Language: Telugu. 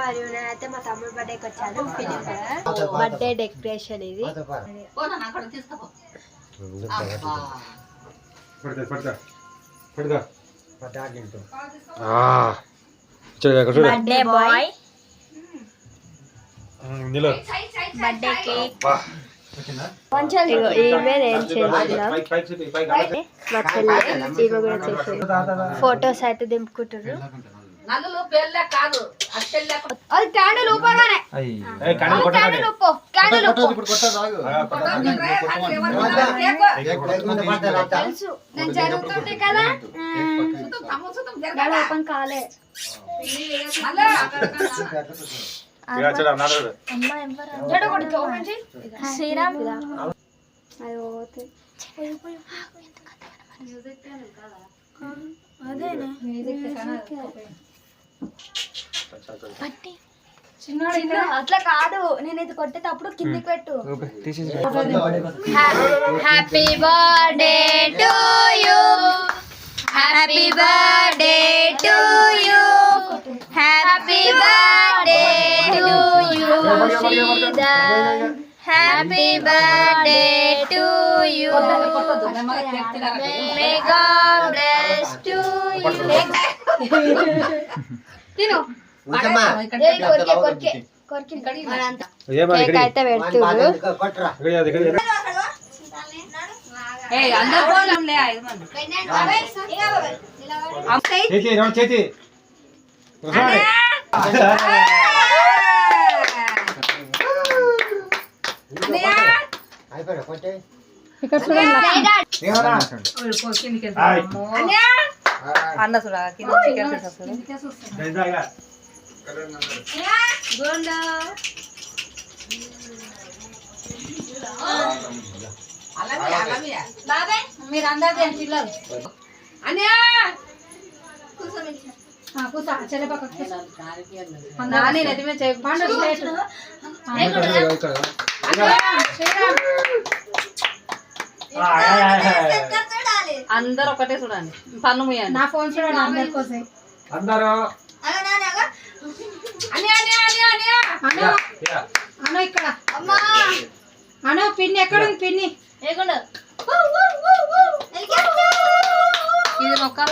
మరియు నేనైతే మా తమ్ముడు బర్త్డేకి వచ్చాను. బర్త్డే డెకరేషన్ ఇది. Birthday boy, birthday cake. ఈమె నేను చేస్తున్నాం, మా చెల్లె ఈమె కూడా చేసింది. ఫొటోస్ అయితే దింపుకుంటారు. అది క్యాండిల్ ఊపగానే తెలుసు నేను జరుగుతుంటే కదా ఓపెన్ కాలే. శ్రీరామ్ అట్లా కాదు, నేను ఇది కొట్టేటప్పుడు కిందికి పెట్టు. Happy birthday to you, happy birthday to you, happy birthday to you Sridhar, happy birthday to you, may God bless to you. తిను కేక్ అయితే పెడుతున్నారు. అన్న చూడ మీరు అందరు పిల్లలు అందరు ఒకటే చూడండి. పన్ను ముయ్యండి. నా ఫోన్ చూడండి అందరి కోసం. అందరూ అను ఇక్కడ అను పిన్ని ఎక్కడ ఉంది? పిన్ని ఇది మొక్కల